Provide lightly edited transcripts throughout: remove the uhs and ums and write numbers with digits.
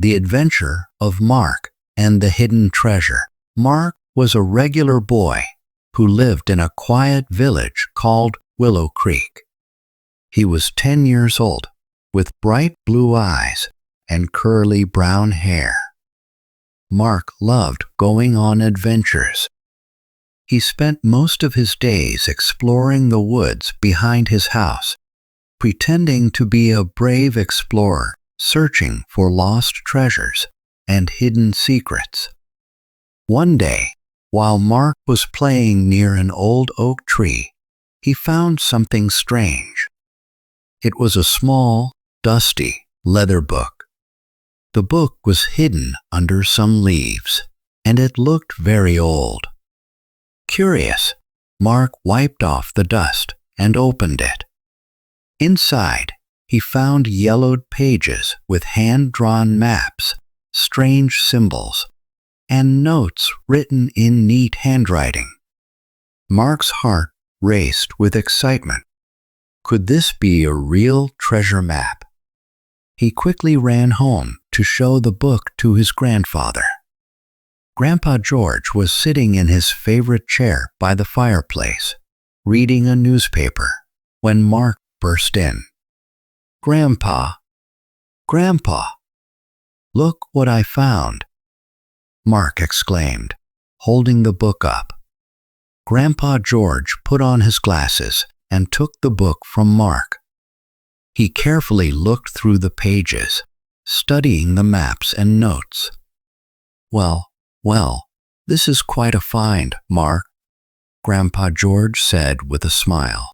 The Adventure of Mark and the Hidden Treasure. Mark was a regular boy who lived in a quiet village called Willow Creek. He was 10 years old, with bright blue eyes and curly brown hair. Mark loved going on adventures. He spent most of his days exploring the woods behind his house, pretending to be a brave explorer searching for lost treasures and hidden secrets. One day, while Mark was playing near an old oak tree, he found something strange. It was a small, dusty leather book. The book was hidden under some leaves, and it looked very old. Curious, Mark wiped off the dust and opened it. Inside, he found yellowed pages with hand-drawn maps, strange symbols, and notes written in neat handwriting. Mark's heart raced with excitement. Could this be a real treasure map? He quickly ran home to show the book to his grandfather. Grandpa George was sitting in his favorite chair by the fireplace, reading a newspaper, when Mark burst in. "Grandpa, Grandpa, look what I found," Mark exclaimed, holding the book up. Grandpa George put on his glasses and took the book from Mark. He carefully looked through the pages, studying the maps and notes. Well, this is quite a find, Mark," Grandpa George said with a smile.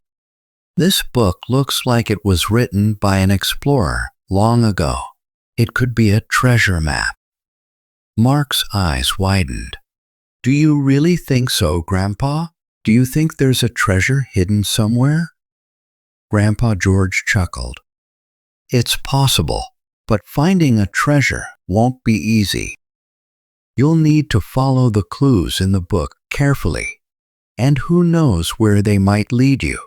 "This book looks like it was written by an explorer long ago. It could be a treasure map." Mark's eyes widened. "Do you really think so, Grandpa? Do you think there's a treasure hidden somewhere?" Grandpa George chuckled. "It's possible, but finding a treasure won't be easy. You'll need to follow the clues in the book carefully, and who knows where they might lead you."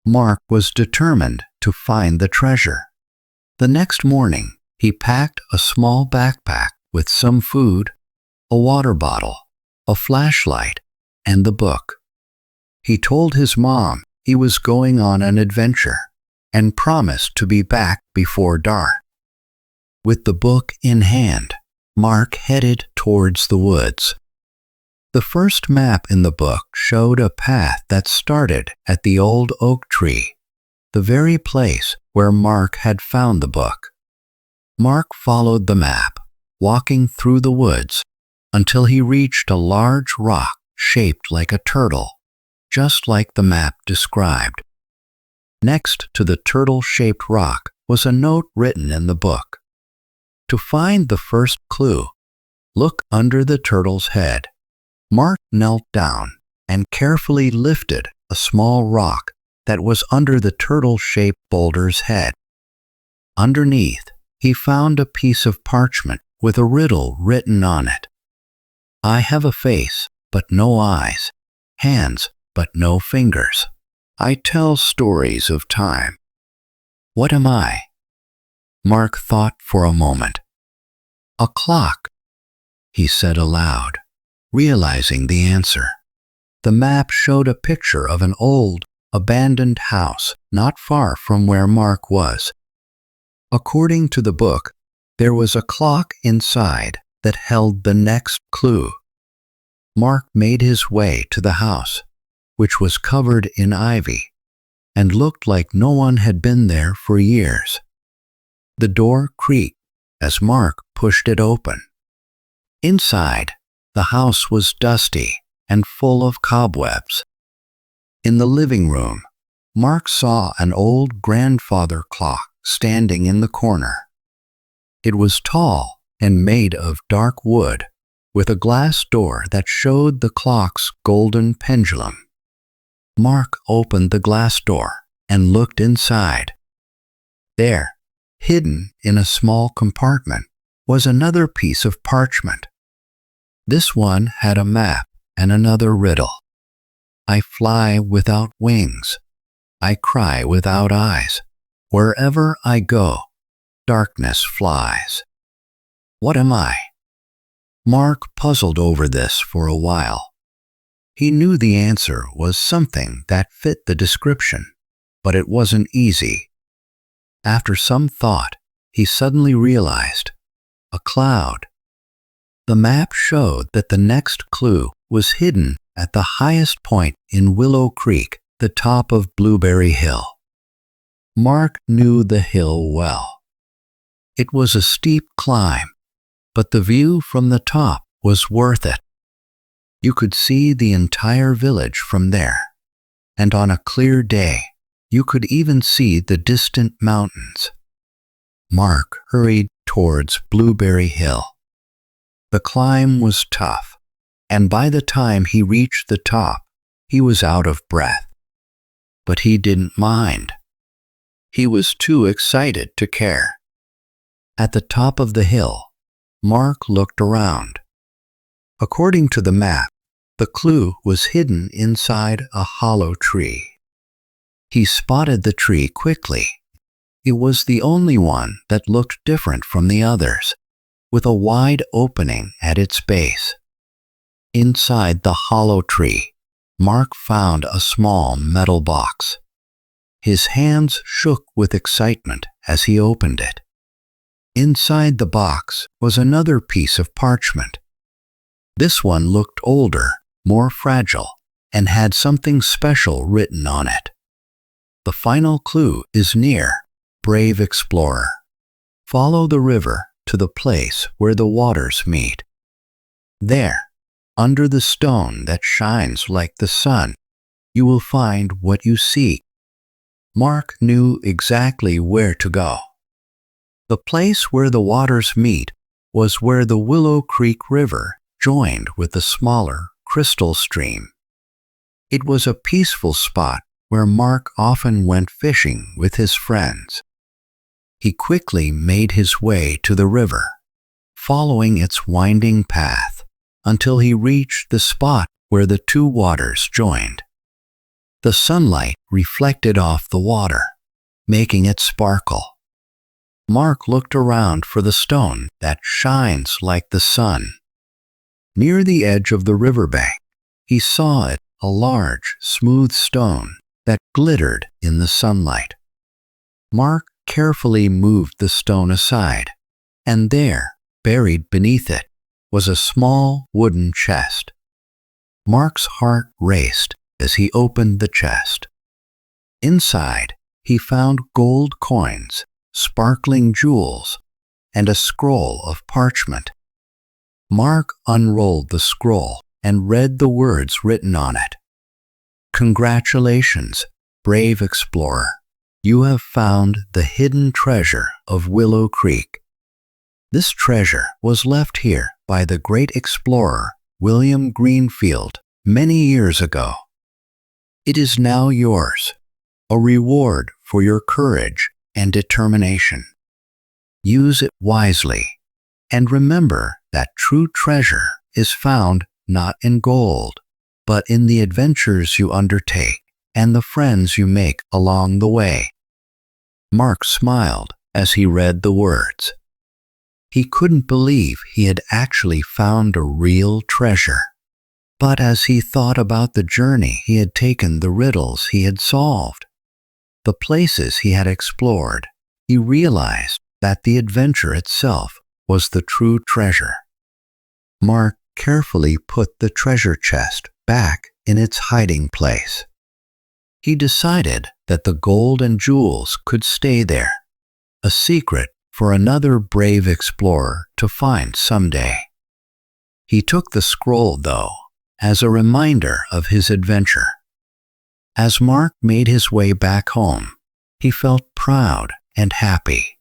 Mark was determined to find the treasure. The next morning, he packed a small backpack with some food, a water bottle, a flashlight, and the book. He told his mom he was going on an adventure and promised to be back before dark. With the book in hand, Mark headed towards the woods. The first map in the book showed a path that started at the old oak tree, the very place where Mark had found the book. Mark followed the map, walking through the woods until he reached a large rock shaped like a turtle, just like the map described. Next to the turtle-shaped rock was a note written in the book. To find the first clue, look under the turtle's head. Mark knelt down and carefully lifted a small rock that was under the turtle-shaped boulder's head. Underneath, he found a piece of parchment with a riddle written on it. "I have a face, but no eyes, hands, but no fingers. I tell stories of time. What am I?" Mark thought for a moment. "A clock," he said aloud, realizing the answer. The map showed a picture of an old, abandoned house not far from where Mark was. According to the book, there was a clock inside that held the next clue. Mark made his way to the house, which was covered in ivy and looked like no one had been there for years. The door creaked as Mark pushed it open. Inside, the house was dusty and full of cobwebs. In the living room, Mark saw an old grandfather clock standing in the corner. It was tall and made of dark wood, with a glass door that showed the clock's golden pendulum. Mark opened the glass door and looked inside. There, hidden in a small compartment, was another piece of parchment. This one had a map and another riddle. "I fly without wings. I cry without eyes. Wherever I go, darkness flies." What am I? Mark puzzled over this for a while. He knew the answer was something that fit the description, but it wasn't easy. After some thought, he suddenly realized a cloud. The map showed that the next clue was hidden at the highest point in Willow Creek, the top of Blueberry Hill. Mark knew the hill well. It was a steep climb, but the view from the top was worth it. You could see the entire village from there, and on a clear day, you could even see the distant mountains. Mark hurried towards Blueberry Hill. The climb was tough, and by the time he reached the top, he was out of breath. But he didn't mind. He was too excited to care. At the top of the hill, Mark looked around. According to the map, the clue was hidden inside a hollow tree. He spotted the tree quickly. It was the only one that looked different from the others, with a wide opening at its base. Inside the hollow tree, Mark found a small metal box. His hands shook with excitement as he opened it. Inside the box was another piece of parchment. This one looked older, more fragile, and had something special written on it. The final clue is near, brave explorer. Follow the river to the place where the waters meet. There, under the stone that shines like the sun, you will find what you seek. Mark knew exactly where to go. The place where the waters meet was where the Willow Creek River joined with the smaller Crystal Stream. It was a peaceful spot where Mark often went fishing with his friends. He quickly made his way to the river, following its winding path until he reached the spot where the two waters joined. The sunlight reflected off the water, making it sparkle. Mark looked around for the stone that shines like the sun. Near the edge of the riverbank, he saw it, a large, smooth stone that glittered in the sunlight. Mark carefully moved the stone aside, and there, buried beneath it, was a small wooden chest. Mark's heart raced as he opened the chest. Inside, he found gold coins, sparkling jewels, and a scroll of parchment. Mark unrolled the scroll and read the words written on it. Congratulations, brave explorer. You have found the hidden treasure of Willow Creek. This treasure was left here by the great explorer William Greenfield many years ago. It is now yours, a reward for your courage and determination. Use it wisely, and remember that true treasure is found not in gold, but in the adventures you undertake and the friends you make along the way. Mark smiled as he read the words. He couldn't believe he had actually found a real treasure. But as he thought about the journey he had taken, the riddles he had solved, the places he had explored, he realized that the adventure itself was the true treasure. Mark carefully put the treasure chest back in its hiding place. He decided that the gold and jewels could stay there, a secret for another brave explorer to find someday. He took the scroll, though, as a reminder of his adventure. As Mark made his way back home, he felt proud and happy.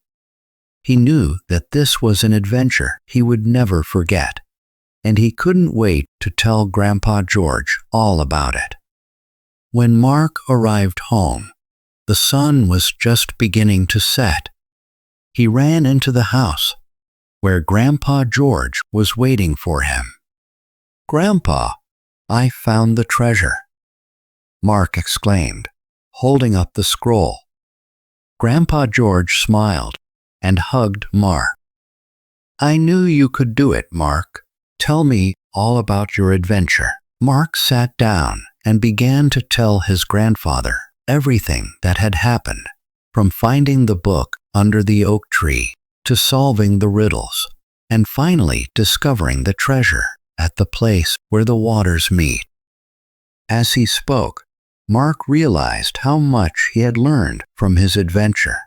He knew that this was an adventure he would never forget, and he couldn't wait to tell Grandpa George all about it. When Mark arrived home, the sun was just beginning to set. He ran into the house, where Grandpa George was waiting for him. "Grandpa, I found the treasure," Mark exclaimed, holding up the scroll. Grandpa George smiled and hugged Mark. I knew you could do it, Mark. Tell me all about your adventure. Mark sat down and began to tell his grandfather everything that had happened, from finding the book under the oak tree to solving the riddles, and finally discovering the treasure at the place where the waters meet. As he spoke, Mark realized how much he had learned from his adventure.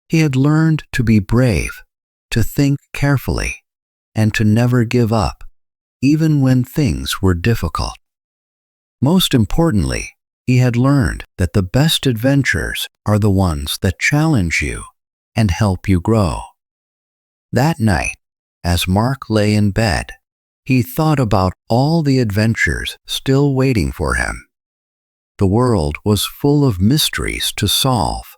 He had learned to be brave, to think carefully, and to never give up, even when things were difficult. Most importantly, he had learned that the best adventures are the ones that challenge you and help you grow. That night, as Mark lay in bed, he thought about all the adventures still waiting for him. The world was full of mysteries to solve,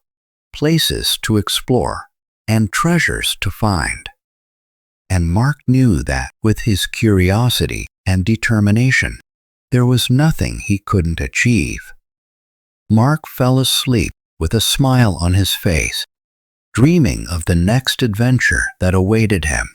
places to explore, and treasures to find. And Mark knew that with his curiosity and determination, there was nothing he couldn't achieve. Mark fell asleep with a smile on his face, dreaming of the next adventure that awaited him.